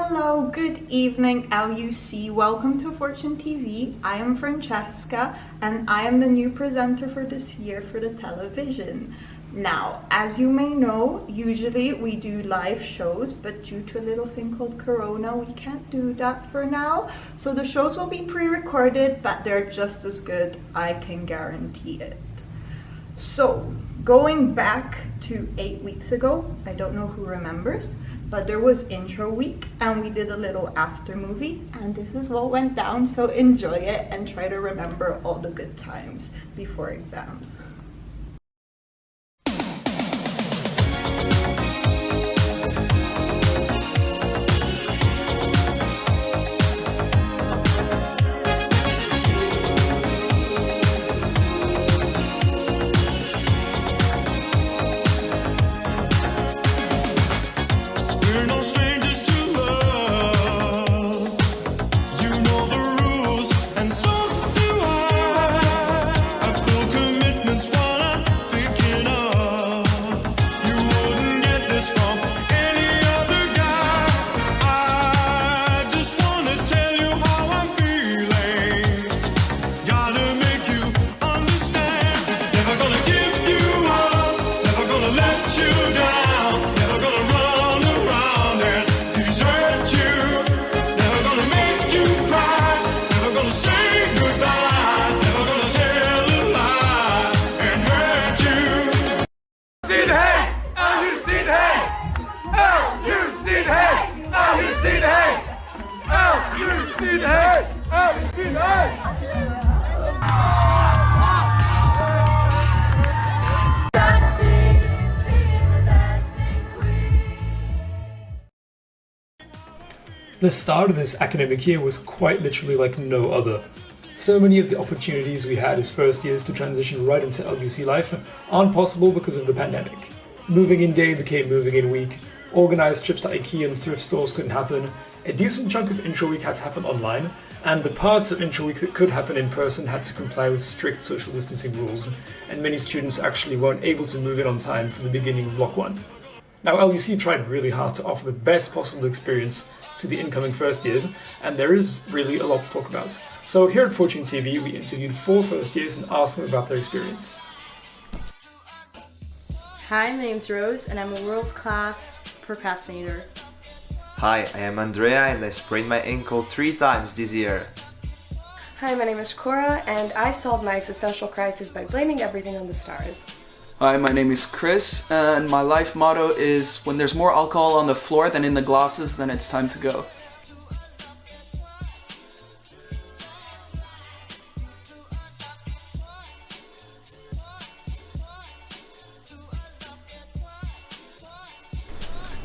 Hello, good evening LUC. Welcome to Fortune TV. I am Francesca and I am the new presenter for this year for the television. Now, as you may know, usually we do live shows, but due to a little thing called Corona, we can't do that for now. So the shows will be pre-recorded, but they're just as good, I can guarantee it. So, going back to 8 weeks ago, I don't know who remembers, but there was intro week and we did a little after movie and this is what went down, so enjoy it and try to remember all the good times before exams. The start of this academic year was quite literally like no other. So many of the opportunities we had as first years to transition right into LUC life aren't possible because of the pandemic. Moving in day became moving in week, organized trips to IKEA and thrift stores couldn't happen, a decent chunk of intro week had to happen online, and the parts of intro week that could happen in person had to comply with strict social distancing rules, and many students actually weren't able to move in on time for the beginning of block 1. Now LUC tried really hard to offer the best possible experience to the incoming first years, and there is really a lot to talk about. So here at Fortune TV, we interviewed 4 first years and asked them about their experience. Hi, my name's Rose, and I'm a world-class procrastinator. Hi, I am Andrea, and I sprained my ankle 3 times this year. Hi, my name is Cora, and I solved my existential crisis by blaming everything on the stars. Hi, my name is Chris, and my life motto is when there's more alcohol on the floor than in the glasses, then it's time to go.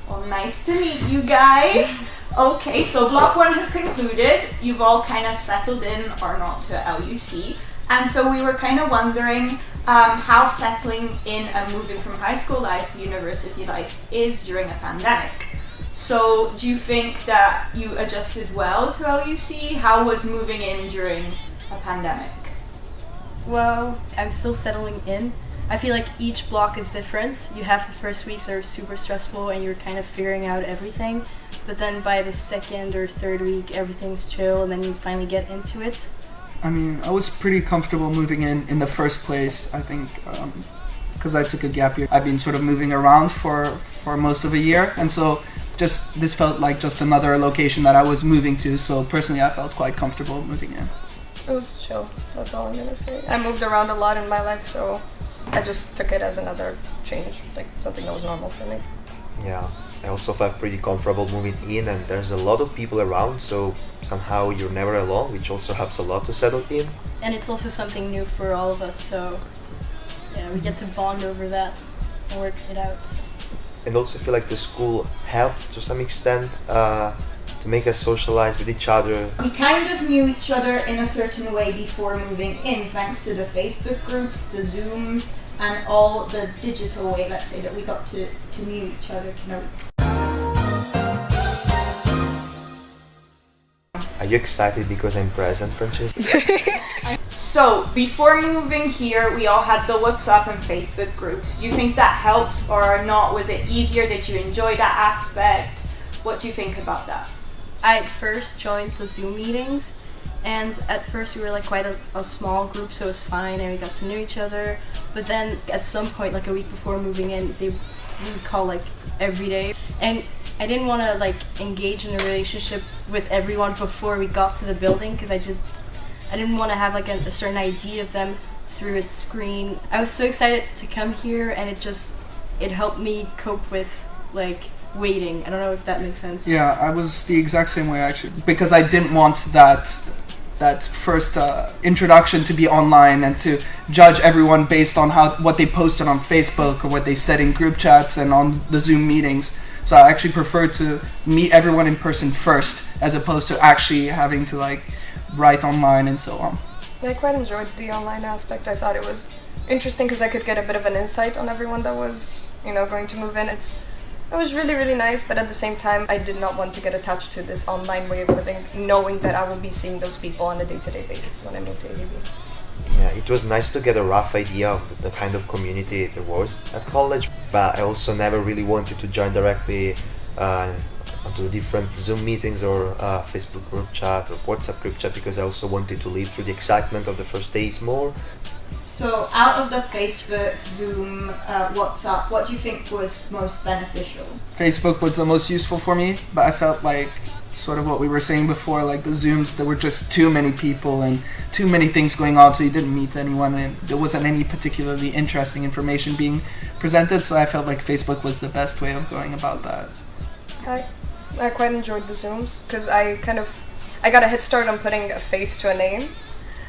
Well, nice to meet you guys. Okay, so block 1 has concluded. You've all kind of settled in or not to LUC. And so we were kind of wondering how settling in and moving from high school life to university life is during a pandemic. So do you think that you adjusted well to LUC? How was moving in during a pandemic? Well, I'm still settling in. I feel like each block is different. You have the first weeks that are super stressful and you're kind of figuring out everything. But then by the second or third week, everything's chill and then you finally get into it. I mean, I was pretty comfortable moving in the first place, I think, because I took a gap year. I've been sort of moving around for most of a year, and so this felt like just another location that I was moving to, so personally I felt quite comfortable moving in. It was chill, that's all I'm gonna say. I moved around a lot in my life, so I just took it as another change, like something that was normal for me. Yeah, I also felt pretty comfortable moving in, and there's a lot of people around, so somehow you're never alone, which also helps a lot to settle in. And it's also something new for all of us, so yeah, we get to bond over that and work it out. And also feel like the school helped to some extent to make us socialize with each other. We kind of knew each other in a certain way before moving in, thanks to the Facebook groups, the Zooms, and all the digital way, let's say, that we got to meet each other, to know. Are you excited because I'm present, Francesca? So, before moving here, we all had the WhatsApp and Facebook groups. Do you think that helped or not? Was it easier? Did you enjoy that aspect? What do you think about that? I first joined the Zoom meetings, and at first we were like quite a small group, so it was fine, and we got to know each other. But then at some point, like a week before moving in, we would call like every day, and I didn't want to like engage in a relationship with everyone before we got to the building, because I didn't want to have like a certain idea of them through a screen. I was so excited to come here, and it helped me cope with like waiting. I don't know if that makes sense. Yeah, I was the exact same way actually, because I didn't want that first introduction to be online and to judge everyone based on what they posted on Facebook or what they said in group chats and on the Zoom meetings. So I actually preferred to meet everyone in person first, as opposed to actually having to like write online and so on. I quite enjoyed the online aspect. I thought it was interesting because I could get a bit of an insight on everyone that was, going to move in. It was really, really nice, but at the same time, I did not want to get attached to this online way of living, knowing that I will be seeing those people on a day-to-day basis when I moved to ABB. Yeah, it was nice to get a rough idea of the kind of community there was at college, but I also never really wanted to join directly onto different Zoom meetings or Facebook group chat or WhatsApp group chat, because I also wanted to live through the excitement of the first days more. So out of the Facebook, Zoom, WhatsApp, what do you think was most beneficial? Facebook was the most useful for me, but I felt like sort of what we were saying before, like the Zooms, there were just too many people and too many things going on, so you didn't meet anyone and there wasn't any particularly interesting information being presented, so I felt like Facebook was the best way of going about that. I quite enjoyed the Zooms because I got a head start on putting a face to a name.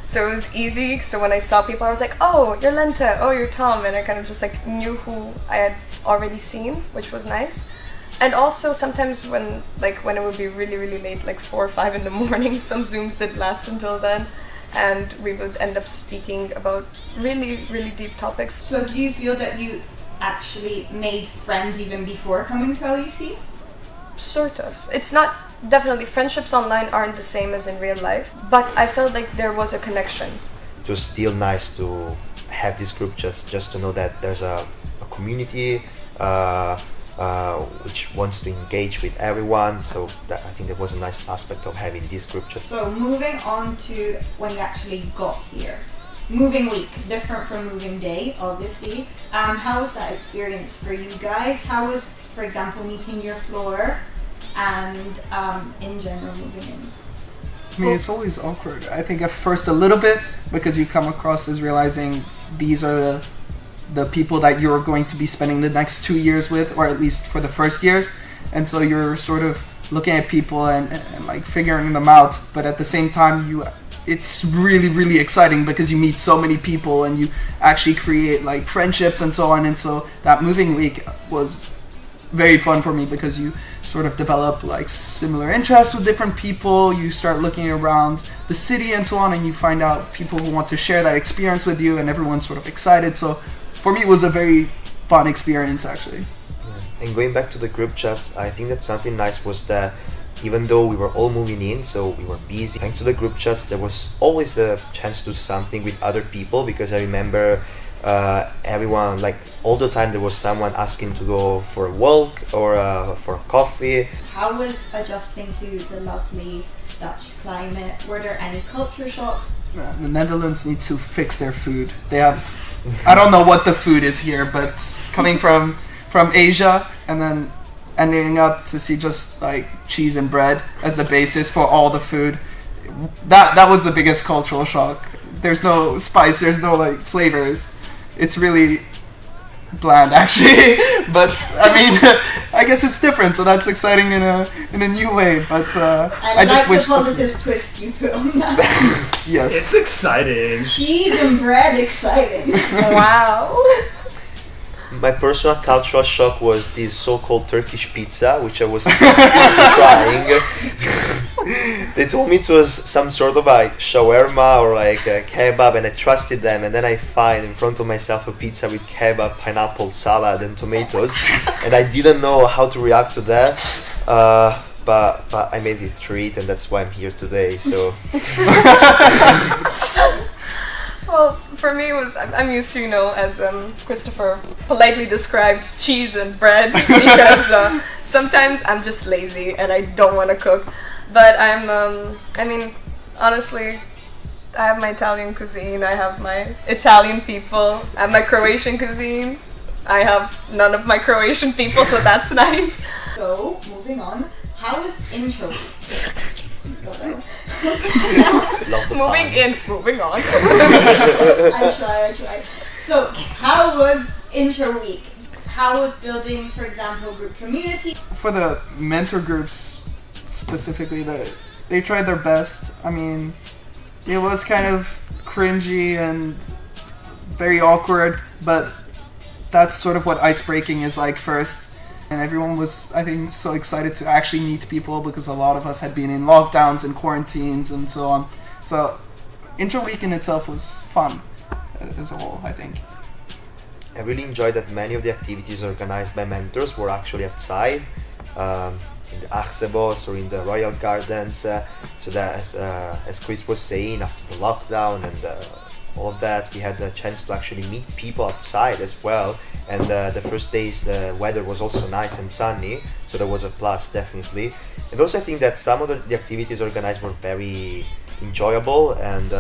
So it was easy, so when I saw people I was like, oh, you're Lenta, oh, you're Tom, and I kind of just like knew who I had already seen, which was nice. And also sometimes when it would be really, really late, like 4 or 5 in the morning, some Zooms did last until then, and we would end up speaking about really, really deep topics. So do you feel that you actually made friends even before coming to LUC? Sort of. It's not, definitely friendships online aren't the same as in real life, but I felt like there was a connection. It was still nice to have this group just to know that there's a community which wants to engage with everyone, so I think that was a nice aspect of having this group chat. So moving on to when you actually got here. Moving week, different from moving day, obviously. How was that experience for you guys? How was, for example, meeting your floor and in general moving in? I mean, it's always awkward. I think at first a little bit, because you come across as realizing these are the people that you're going to be spending the next 2 years with, or at least for the first years. And so you're sort of looking at people and like figuring them out. But at the same time, it's really, really exciting because you meet so many people and you actually create like friendships and so on. And so that moving week was very fun for me because you sort of develop like similar interests with different people. You start looking around the city and so on, and you find out people who want to share that experience with you, and everyone's sort of excited. So for me, it was a very fun experience actually. Yeah. And going back to the group chats, I think that something nice was that even though we were all moving in, so we were busy, thanks to the group chats, there was always the chance to do something with other people, because I remember everyone, like all the time there was someone asking to go for a walk or for coffee. How was adjusting to the lovely Dutch climate? Were there any culture shocks? The Netherlands need to fix their food. They have, I don't know what the food is here, but coming from Asia and then ending up to see just like cheese and bread as the basis for all the food, that was the biggest cultural shock. There's no spice, there's no like flavors. It's really bland actually, but I mean, I guess it's different, so that's exciting in a new way. But I just like wish the positive twist you put on that. Yes, It's exciting. Cheese and bread, exciting. Wow. My personal cultural shock was this so-called Turkish pizza, which I was trying. They told me it was some sort of like shawarma or like a kebab, and I trusted them, and then I find in front of myself a pizza with kebab, pineapple, salad and tomatoes, and I didn't know how to react to that, but I made it treat, and that's why I'm here today. So Well, for me, I'm used to, as Christopher politely described, cheese and bread, because sometimes I'm just lazy and I don't want to cook. But I mean, honestly, I have my Italian cuisine, I have my Italian people, I have my Croatian cuisine, I have none of my Croatian people, so that's nice. So, moving on, how was intro week? Moving on. I try. So, how was intro week? How was building, for example, group community? For the mentor groups specifically, they tried their best. I mean, it was kind of cringy and very awkward, but that's sort of what icebreaking is like first. And everyone was, I think, so excited to actually meet people because a lot of us had been in lockdowns and quarantines and so on. So, intro week in itself was fun as a whole, I think. I really enjoyed that many of the activities organized by mentors were actually outside, in the Axebos or in the Royal Gardens. So that, as Chris was saying, after the lockdown and all of that, we had the chance to actually meet people outside as well. And the first days the weather was also nice and sunny, so that was a plus definitely. And also I think that some of the activities organized were very enjoyable and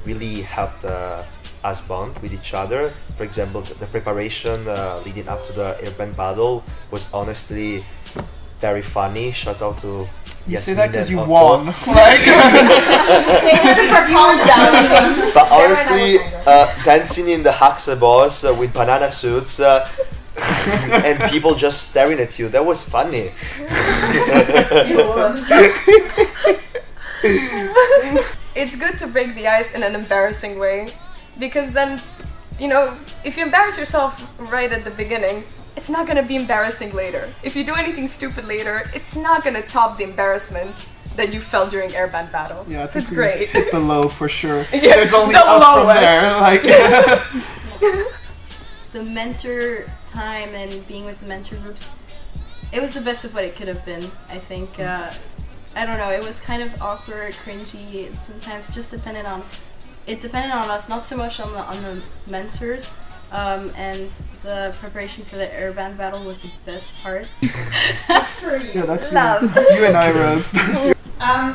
really helped us bond with each other. For example, the preparation leading up to the airband battle was honestly very funny. Shout out to You say Yasmin that because and you Otto. won. Like, You say that because you were down. But honestly, dancing in the Haxabos with banana suits and people just staring at you, that was funny. It was. It's good to break the ice in an embarrassing way, because then, you know, if you embarrass yourself right at the beginning, it's not gonna be embarrassing later. If you do anything stupid later, it's not gonna top the embarrassment that you felt during airband battle. yeah, I So think it's we great. hit the low for sure. Yeah, There's only the up from lowest. there. Like, The mentor time and being with the mentor groups, it was the best of what it could have been, I think. I don't know, it was kind of awkward, cringy, and sometimes just depended on us, not so much on the mentors. And the preparation for the airband battle was the best part. For you. yeah, that's Love. you and I, Rose. That's you.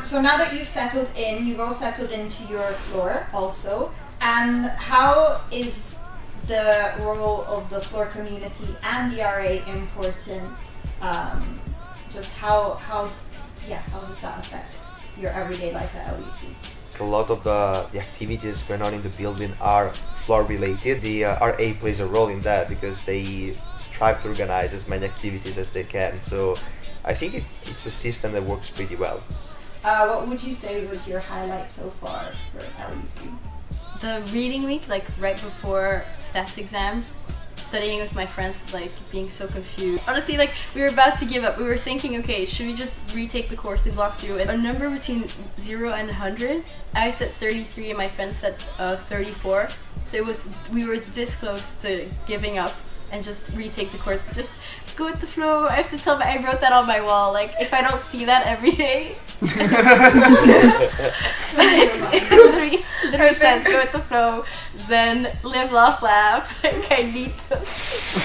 So now that you've settled in, you've all settled into your floor also. And how is the role of the floor community and the RA important? Just how does that affect your everyday life at LUC? A lot of the activities going on in the building are floor related. The RA plays a role in that because they strive to organize as many activities as they can. So I think it's a system that works pretty well. What would you say was your highlight so far for LUC? The reading week, like right before stats exam, studying with my friends, like being so confused. Honestly, like we were about to give up. We were thinking, okay, should we just retake the course in block 2? And a number between 0 and 100. I said 33 and my friend said 34. So we were this close to giving up and just retake the course. Just go with the flow. I have to tell I wrote that on my wall. Like if I don't see that every day. It literally says go with the flow, zen, live, laugh. Like I need this.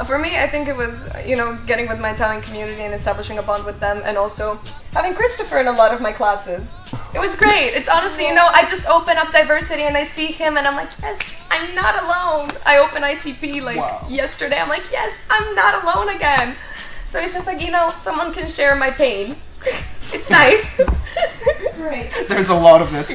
For me, I think it was, you know, getting with my Italian community and establishing a bond with them, and also having Christopher in a lot of my classes. It was great. It's honestly, you know, I just open up diversity and I see him and I'm like, yes, I'm not alone. I open ICP like yesterday. I'm like, yes, I'm not alone again. So it's just like, you know, someone can share my pain. It's nice. Great. There's a lot of it.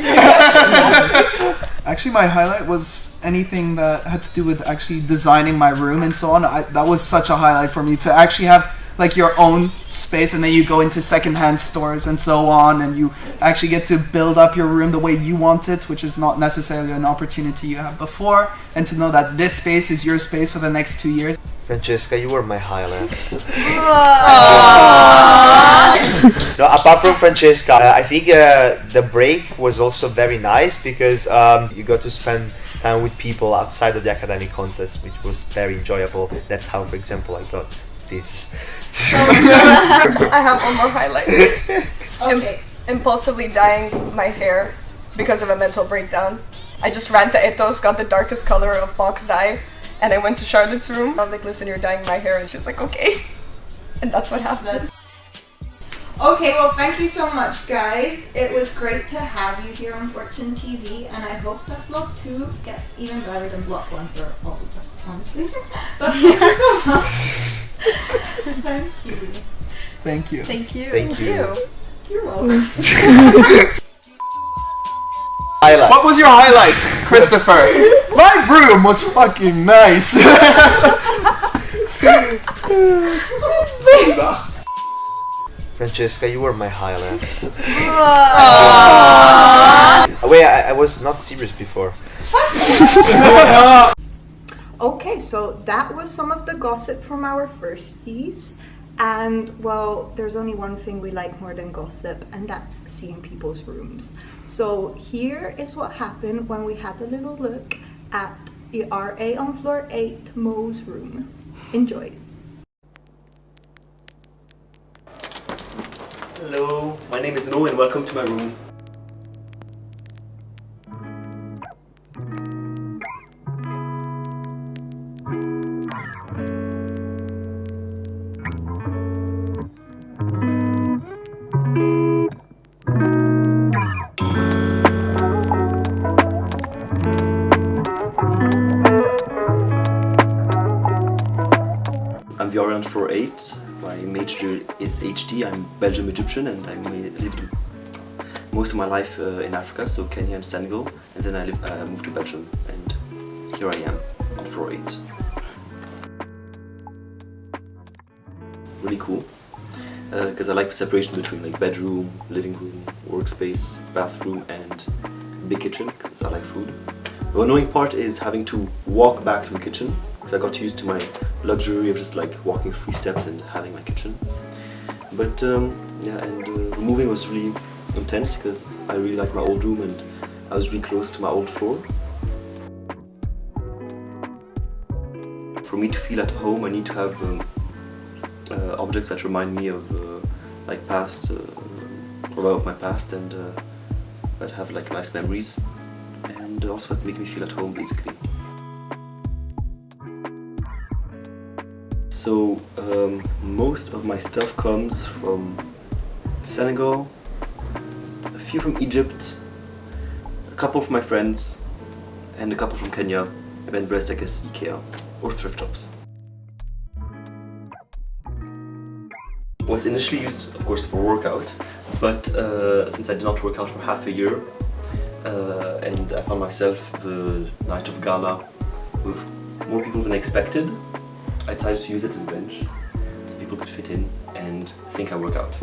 Actually, my highlight was anything that had to do with actually designing my room and so on. That was such a highlight for me to actually have like your own space, and then you go into secondhand stores and so on, and you actually get to build up your room the way you want it, which is not necessarily an opportunity you have before, and to know that this space is your space for the next 2 years. Francesca, you were my highlight. No, apart from Francesca, I think the break was also very nice because you got to spend time with people outside of the academic contest, which was very enjoyable. That's how, for example, I got this. I have one more highlight. Okay. Impulsively dyeing my hair because of a mental breakdown. I just ran to Etos, got the darkest color of box dye, and I went to Charlotte's room. I was like, listen, you're dyeing my hair, and she was like, okay. And that's what happened. Okay, well, thank you so much, guys. It was great to have you here on Fortune TV, and I hope that vlog 2 gets even better than vlog 1 for all of us, honestly. But thank you so much. Thank you. Thank you. Thank you. Thank you. You're welcome. Highlight. What was your highlight, Christopher? My broom was fucking nice. Francesca, you were my highlight. Wait, I was not serious before. Okay, so that was some of the gossip from our firsties. And well, there's only one thing we like more than gossip, and that's seeing people's rooms. So here is what happened when we had a little look at RA on floor 8, Mo's room. Enjoy. Hello, my name is Mo and welcome to my room. I'm the on floor 8. My major is HD. I'm Belgium Egyptian and I lived most of my life in Africa, so Kenya and Senegal, and then I moved to Belgium, and here I am on floor 8. Really cool, because I like the separation between like bedroom, living room, workspace, bathroom, and big kitchen, because I like food. The annoying part is having to walk back to the kitchen, because I got used to my luxury of just like walking 3 steps and having my kitchen. But yeah, and moving was really intense because I really like my old room and I was really close to my old floor. For me to feel at home, I need to have objects that remind me of like past, or of my past, and that have like nice memories, and also that make me feel at home basically. So most of my stuff comes from Senegal, a few from Egypt, a couple from my friends, and a couple from Kenya, and then the rest I guess IKEA or thrift shops. Was initially used, of course, for workout, but since I did not work out for half a year, and I found myself the night of gala with more people than I expected, I decided to use it as a bench so people could fit in and think I work out.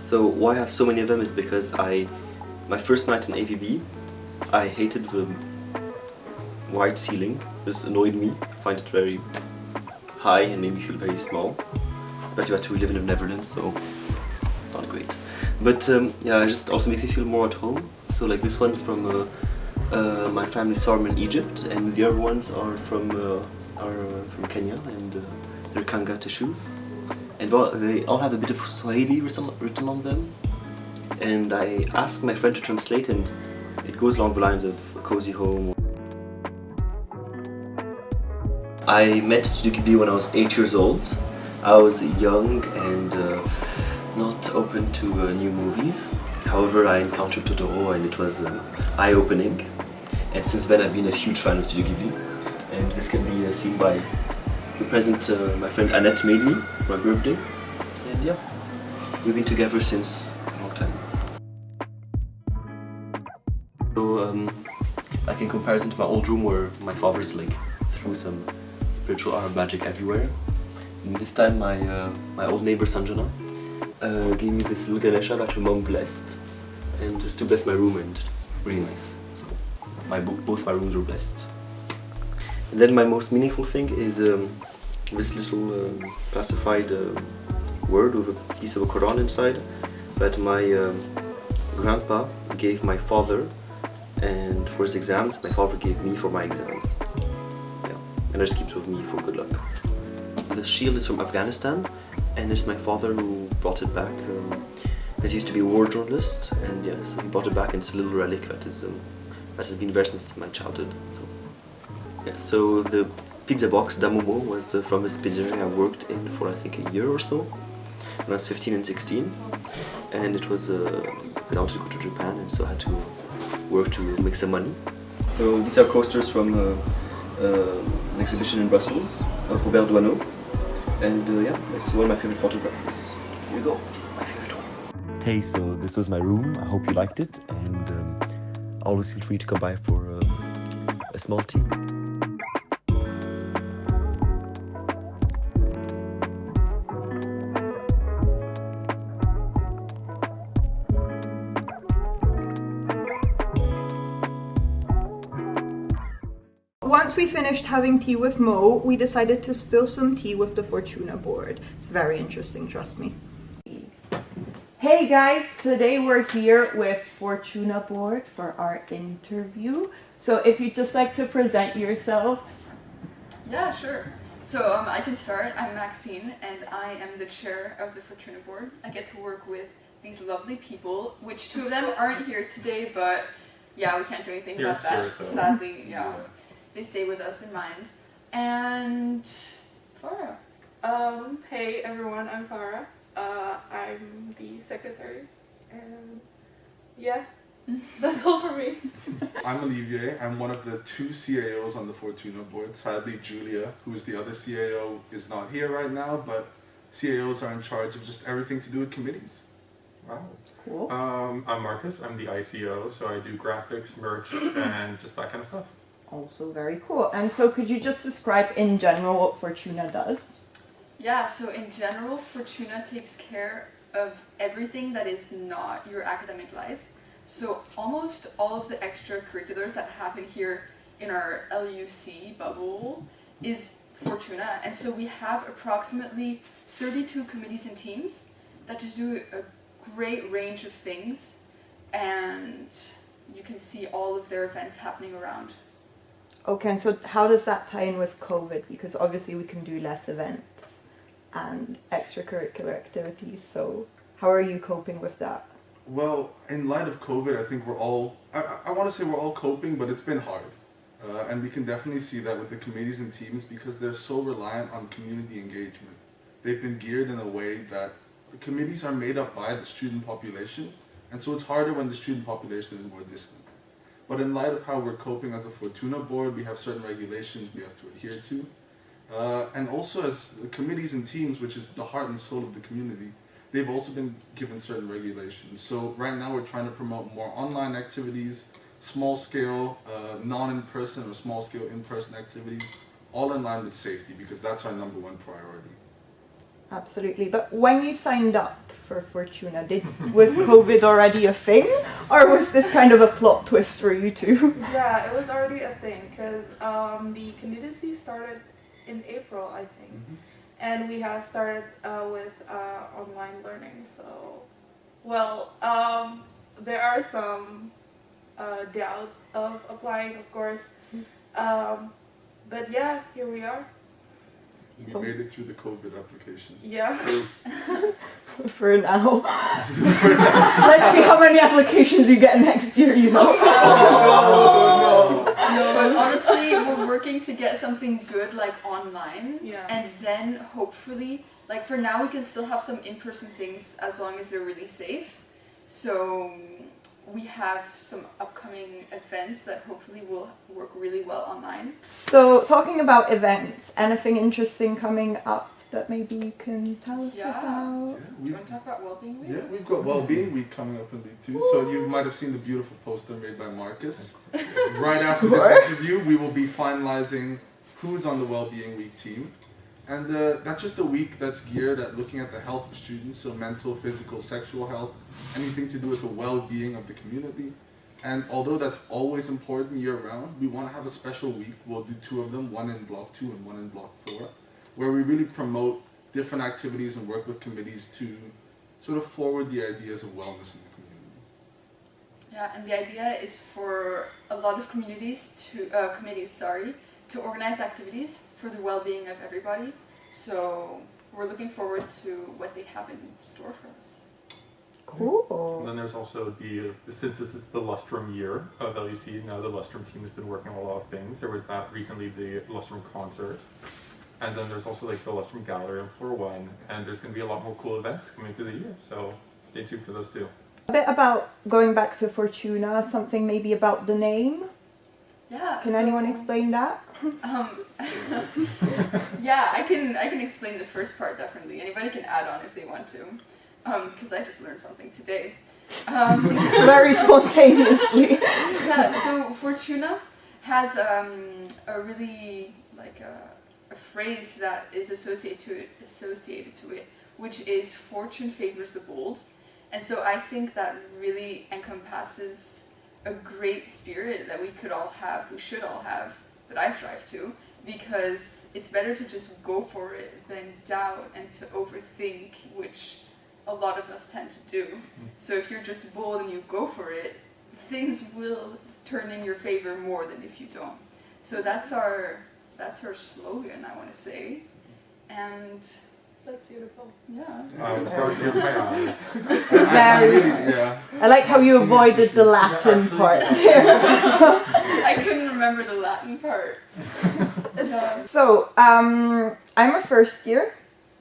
So why I have so many of them is because my first night in AVB, I hated the wide ceiling. This annoyed me. I find it very high and made me feel very small. Especially that we live in the Netherlands, so it's not great. But yeah, it just also makes me feel more at home. So like this one's from my family's farm in Egypt, and the other ones are from Kenya, and they're Kangata shoes. And well, they all have a bit of Swahili written on them. And I asked my friend to translate, and it goes along the lines of a cozy home. I met Studio Ghibli when I was 8 years old. I was young and not open to new movies. However, I encountered Totoro and it was eye-opening. And since then I've been a huge fan of Studio Ghibli. And this can be seen by the present my friend Annette made me for my birthday. And yeah, we've been together since a long time. So, like in comparison to my old room where my father's like threw some spiritual art magic everywhere, and this time my old neighbor Sanjana gave me this little Ganesha that her mom blessed, and just to bless my room, and it's really nice. So both my rooms were blessed. And then my most meaningful thing is this little classified word with a piece of a Quran inside that my grandpa gave my father, and for his exams, my father gave me for my exams. Yeah, and I just keep it with me for good luck. The shield is from Afghanistan, and it's my father who brought it back. He used to be a war journalist, and yeah, so he brought it back, and it's a little relic that has been there since my childhood. So, yeah, so the pizza box Damomo was from this pizzeria I worked in for I think a year or so when I was 15 and 16, and it was I wanted to go to Japan, and so I had to work to make some money. So these are coasters from an exhibition in Brussels of Robert Doisneau, and yeah, this is one of my favorite photographers. Here you go, my favorite one. Hey, so this was my room. I hope you liked it, and always feel free to come by for a small tea. Once we finished having tea with Mo, we decided to spill some tea with the Fortuna board. It's very interesting, trust me. Hey guys, today we're here with Fortuna board for our interview. So if you'd just like to present yourselves. Yeah, sure. So I can start. I'm Maxine and I am the chair of the Fortuna board. I get to work with these lovely people, which two of them aren't here today, but yeah, we can't do anything about that. Sadly, yeah. They stay with us in mind. And Farah. Hey everyone, I'm Farah. I'm the secretary, and yeah, that's all for me. I'm Olivier. I'm one of the two CAOs on the Fortuna board. Sadly, Julia, who is the other CAO, is not here right now, but CAOs are in charge of just everything to do with committees. Wow. Cool. I'm Marcus. I'm the ICO, so I do graphics, merch, and just that kind of stuff. Also very cool. And so could you just describe in general what Fortuna does? Yeah, so in general, Fortuna takes care of everything that is not your academic life. So almost all of the extracurriculars that happen here in our LUC bubble is Fortuna. And so we have approximately 32 committees and teams that just do a great range of things. And you can see all of their events happening around. Okay, and so how does that tie in with COVID? Because obviously we can do less events and extracurricular activities, so how are you coping with that? Well, in light of COVID, I think we're all, I want to say we're all coping, but it's been hard. And we can definitely see that with the committees and teams because they're so reliant on community engagement. They've been geared in a way that the committees are made up by the student population, and so it's harder when the student population is more distant. But in light of how we're coping as a Fortuna board, we have certain regulations we have to adhere to. And also as the committees and teams, which is the heart and soul of the community, they've also been given certain regulations. So right now we're trying to promote more online activities, small scale, non-in-person or small scale in-person activities, all in line with safety because that's our number one priority. Absolutely, but when you signed up for Fortuna, was COVID already a thing, or was this kind of a plot twist for you two? Yeah, it was already a thing because the candidacy started in April, I think, and we have started with online learning. So, well, there are some doubts of applying, of course, but yeah, here we are. We made it through the COVID application. Yeah. For now. Let's see how many applications you get next year, you know. No, but honestly, we're working to get something good like online, and then hopefully, like for now, we can still have some in-person things as long as they're really safe. So we have some upcoming events that hopefully will work really well online. So talking about events, anything interesting coming up that maybe you can tell us about? Yeah, you want to talk about Wellbeing Week? Yeah, we've got Wellbeing Week coming up in week 2. Woo! So you might have seen the beautiful poster made by Marcus. Right after this interview, we will be finalizing who's on the Wellbeing Week team. And that's just a week that's geared at looking at the health of students, so mental, physical, sexual health, anything to do with the well-being of the community. And although that's always important year-round, we want to have a special week. We'll do 2 of them, one in Block 2 and one in Block 4, where we really promote different activities and work with committees to sort of forward the ideas of wellness in the community. Yeah, and the idea is for a lot of committees to organize activities for the well-being of everybody. So we're looking forward to what they have in store for us. Cool. And then there's also since this is the Lustrum year of LUC, now the Lustrum team has been working on a lot of things. There was that recently, the Lustrum concert. And then there's also like the Lustrum Gallery on floor 1. And there's going to be a lot more cool events coming through the year. So stay tuned for those too. A bit about going back to Fortuna, something maybe about the name. Yeah. Can anyone explain that? Yeah, I can explain the first part definitely. Anybody can add on if they want to, because I just learned something today. Very spontaneously. Yeah. So Fortuna has a really like a phrase that is associated to it, which is fortune favors the bold, and so I think that really encompasses a great spirit that we should all have, that I strive to, because it's better to just go for it than doubt and to overthink, which a lot of us tend to do. So if you're just bold and you go for it, things will turn in your favor more than if you don't. So that's our slogan, I want to say. And That's beautiful. yeah. It's brought tears to my eyes. Very Yeah. I like how you avoided the Latin part. I couldn't remember the Latin part. Yeah. So, I'm a first year.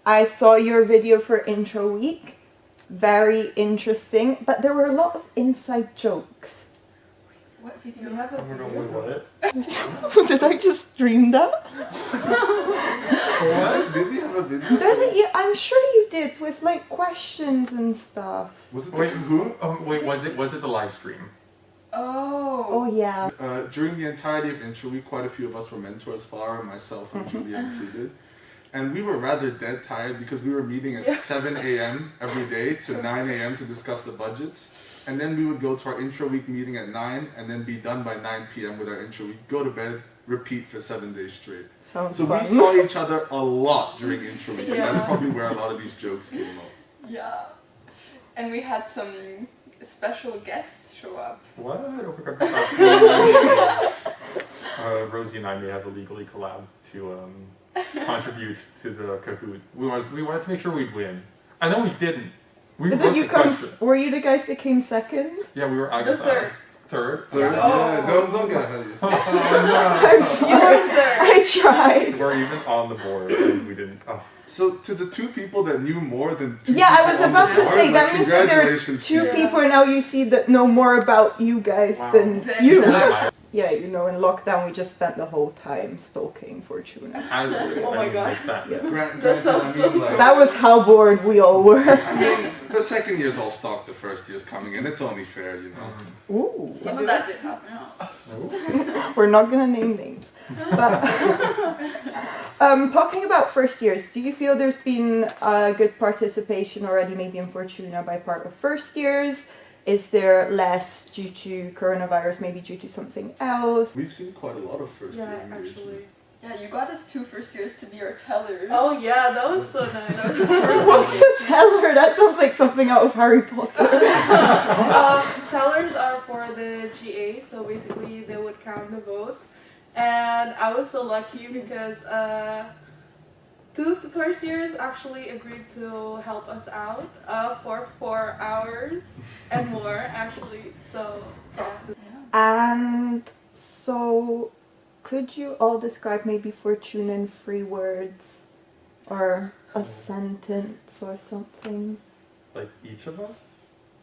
I saw your video for intro week. Very interesting, but there were a lot of inside jokes. What video? You have a I don't know video? what. Did I just dream that? What? Did we have a video? I'm sure you did, with like questions and stuff. Was it the Wait, Kahoot? wait, was it the live stream? Oh yeah. During the entirety of intro week, quite a few of us were mentors, Farah, myself, and Julia included. And we were rather dead tired because we were meeting at 7 a.m. every day to 9 a.m. to discuss the budgets. And then we would go to our intro week meeting at 9 and then be done by 9 p.m. with our intro week, go to bed, repeat for 7 days straight. Sounds So fun. we saw each other a lot during intro week, and that's probably where a lot of these jokes came up. Yeah. And we had some special guests show up. What? I don't think I forgot. Rosie and I may have illegally collab to contribute to the Kahoot. We wanted to make sure we'd win. I know we didn't. We Didn't wrote you the come? question. Were you the guys that came second? Yeah, we were The third. Third? Yeah, don't get ahead of yourself. I'm sorry. I tried. We're even on the board and we didn't. Oh. So to the two people that knew more than two Yeah, I people was on about the to board, say like, that means that there are congratulations to two you. people in LUC that know more about you guys Wow. than Than you. us. Yeah, you know, in lockdown we just spent the whole time stalking Fortuna. As Oh my I mean, God. makes sense. Yeah. Granted, sounds I mean, like, That was how bored we all were. I mean, the second years all stalk the first years coming in. It's only fair, you know. Ooh. Some of that did happen. Yeah. We're not gonna name names. But talking about first years, do you feel there's been a good participation already, maybe in Fortuna by part of first years? Is there less due to coronavirus, maybe due to something else? We've seen quite a lot of first Yeah, year actually. Yeah, you got us 2 first years to be our tellers. Oh yeah, that was so nice. That was the first What's a teller? That sounds like something out of Harry Potter. Tellers are for the GA, so basically they would count the votes. And I was so lucky because 2 first years actually agreed to help us out for 4 hours and more actually. So props to And so, could you all describe maybe Fortuna in 3 words? Or a sentence or something? Like each of us?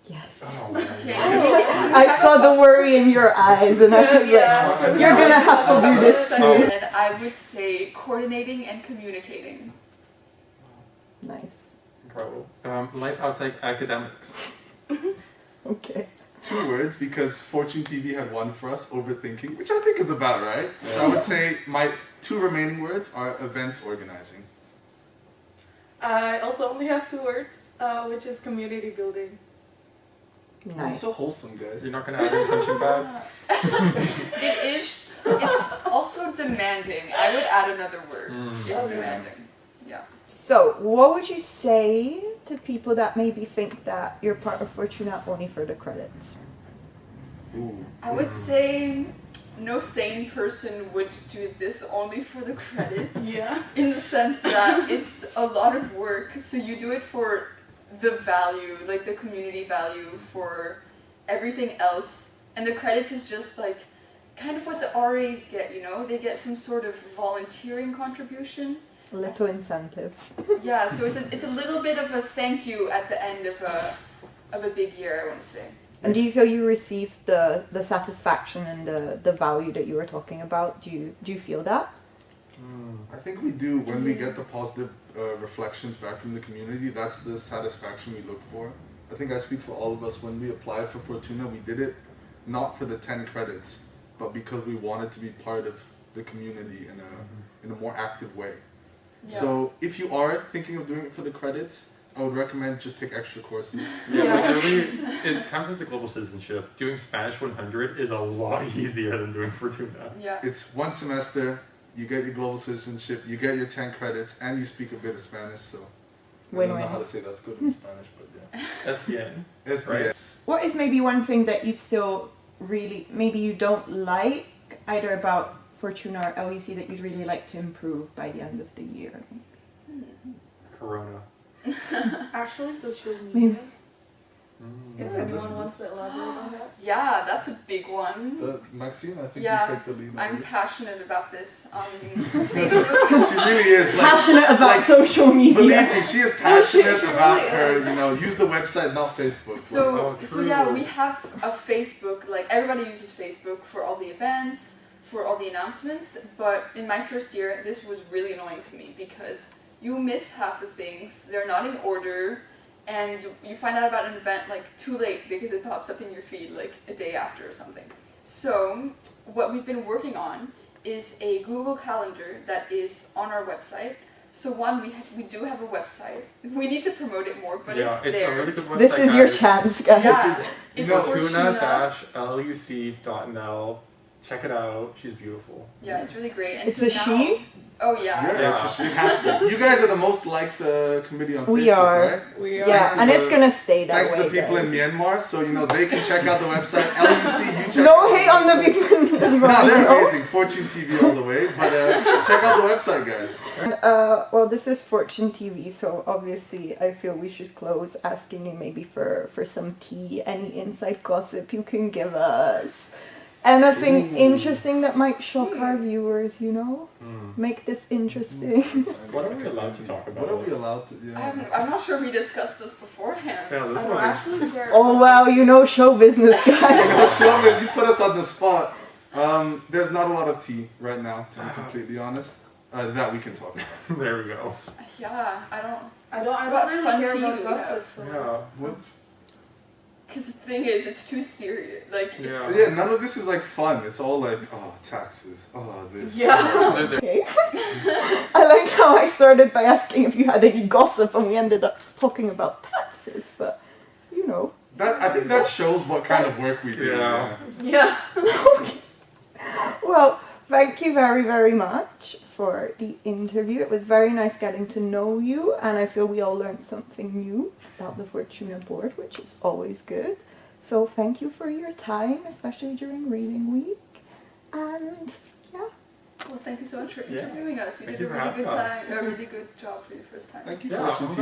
Yes. Oh man. Okay. I saw the worry in your eyes and I was Yeah. like, you're gonna have to do this too. And I would say coordinating and communicating. Nice. Incredible. Life outside academics. Okay. 2 words, because Fortune TV had one for us, overthinking, which I think is about right. So I would say my 2 remaining words are events organizing. I also only have 2 words, which is community building. Nice. So wholesome, guys. You're not gonna add anything bad? It's also demanding. I would add another word. It's demanding. Yeah. So, what would you say to people that maybe think that you're part of Fortuna only for the credits? Ooh. I would say no sane person would do this only for the credits. Yeah. In the sense that it's a lot of work, so you do it for the value, like the community value for everything else. And the credits is just like kind of what the RAs get, you know? They get some sort of volunteering contribution. A little incentive. Yeah, so it's a little bit of a thank you at the end of a big year, I want to say. And do you feel you received the satisfaction and the value that you were talking about? Do you feel that? I think we do when we get the positive reflections back from the community. That's the satisfaction we look for. I think I speak for all of us. When we applied for Fortuna, we did it not for the 10 credits, but because we wanted to be part of the community in a more active way. Yeah. So if you are thinking of doing it for the credits, I would recommend just pick extra courses. Yeah, like really, it counts as a global citizenship. Doing Spanish 100 is a lot easier than doing Fortuna. Yeah. It's one semester, you get your global citizenship, you get your 10 credits, and you speak a bit of Spanish, so I don't know how to say that's good in Spanish, but yeah. SPN. SBN. Right. What is maybe one thing that you'd still really, maybe you don't like, either about Fortuna or LUC, that you'd really like to improve by the end of the year? Corona. Actually, social Maybe. media. If anyone wants to elaborate on that. Yeah, that's a big one. Maxine, I think Yeah, you take the lead. I'm passionate about this on Facebook. She really is. Like, Passionate about social media. believe me, she is passionate she about really her, use the website, not Facebook. So true. yeah, we have a Facebook, like everybody uses Facebook for all the events, for all the announcements, but in my first year, this was really annoying to me because you miss half the things, they're not in order, and you find out about an event like too late because it pops up in your feed like a day after or something. So what we've been working on is a Google Calendar that is on our website. So one, we do have a website. We need to promote it more, but Yeah, it's it's there. a really good website. This is your guys. chance, guys. Yeah, it's Fortuna. Fortuna-luc.nl. Check it out. She's beautiful. Yeah, it's really great. And It's so a now, she? Oh yeah. Yeah, it's a she has to. You guys are the most liked committee on We Facebook, are. right? We are. Yeah, and it's gonna stay that Thanks way. to the people guys. in Myanmar, so they can check out the website. LUC, you check No out hate on the website. people in Myanmar. No, they're no? amazing. Fortune TV all the way. But check out the website, guys. Well, this is Fortune TV, so obviously I feel we should close asking you maybe for some tea, any inside gossip you can give us. Anything interesting that might shock our viewers, Make this interesting. What are we allowed to talk about? What are we allowed to do? I'm not sure we discussed this beforehand. Yeah, this I'm one is... actually very. Oh wow, show business, guys. If you put us on the spot, there's not a lot of tea right now, to be completely honest, that we can talk about. There we go. Yeah, I don't I don't What really fun care tea about do we have? gossip. So. Yeah. What? Because the thing is, it's too serious. Like, Yeah. So yeah, none of this is like fun. It's all like, oh, taxes, oh, this. yeah. Okay. I like how I started by asking if you had any gossip and we ended up talking about taxes, but That I think that shows what kind of work we do. Yeah. Yeah. Well, thank you very, very much for the interview. It was very nice getting to know you, and I feel we all learned something new about the Fortuna board, which is always good. So thank you for your time, especially during reading week. And yeah. Well, thank you so much for Yeah. interviewing us. You Thank did you a for really having good us. time, a really good job for your first time. Thank you, Yeah, Fortune oh,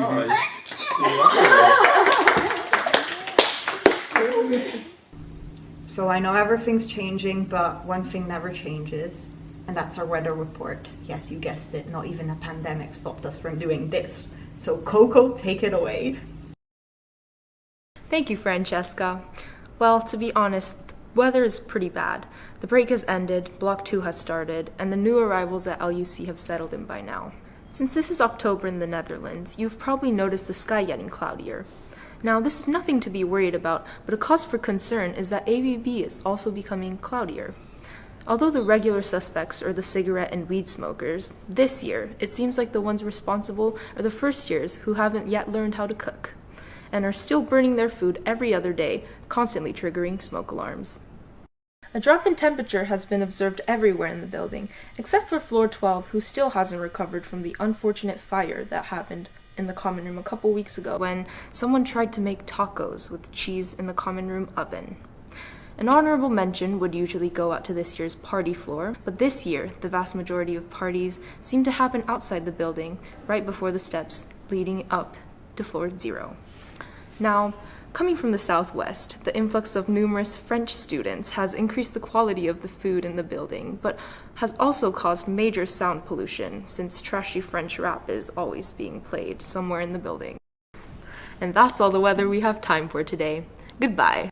TV. no, So I know everything's changing, but one thing never changes, and that's our weather report. Yes, you guessed it, not even a pandemic stopped us from doing this. So Coco, take it away. Thank you, Francesca. Well, to be honest, the weather is pretty bad. The break has ended, Block 2 has started, and the new arrivals at LUC have settled in by now. Since this is October in the Netherlands, you've probably noticed the sky getting cloudier. Now, this is nothing to be worried about, but a cause for concern is that ABB is also becoming cloudier. Although the regular suspects are the cigarette and weed smokers, this year, it seems like the ones responsible are the first years who haven't yet learned how to cook, and are still burning their food every other day, constantly triggering smoke alarms. A drop in temperature has been observed everywhere in the building, except for floor 12, who still hasn't recovered from the unfortunate fire that happened in the common room a couple weeks ago when someone tried to make tacos with cheese in the common room oven. An honorable mention would usually go out to this year's party floor, but this year the vast majority of parties seem to happen outside the building, right before the steps leading up to floor 0. Now, coming from the southwest, the influx of numerous French students has increased the quality of the food in the building, but has also caused major sound pollution, since trashy French rap is always being played somewhere in the building. And that's all the weather we have time for today. Goodbye.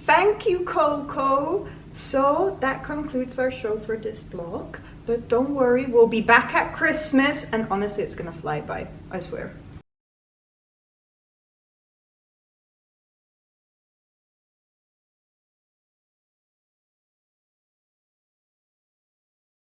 Thank you, Coco. So that concludes our show for this vlog. But don't worry, we'll be back at Christmas, and honestly, it's gonna fly by, I swear.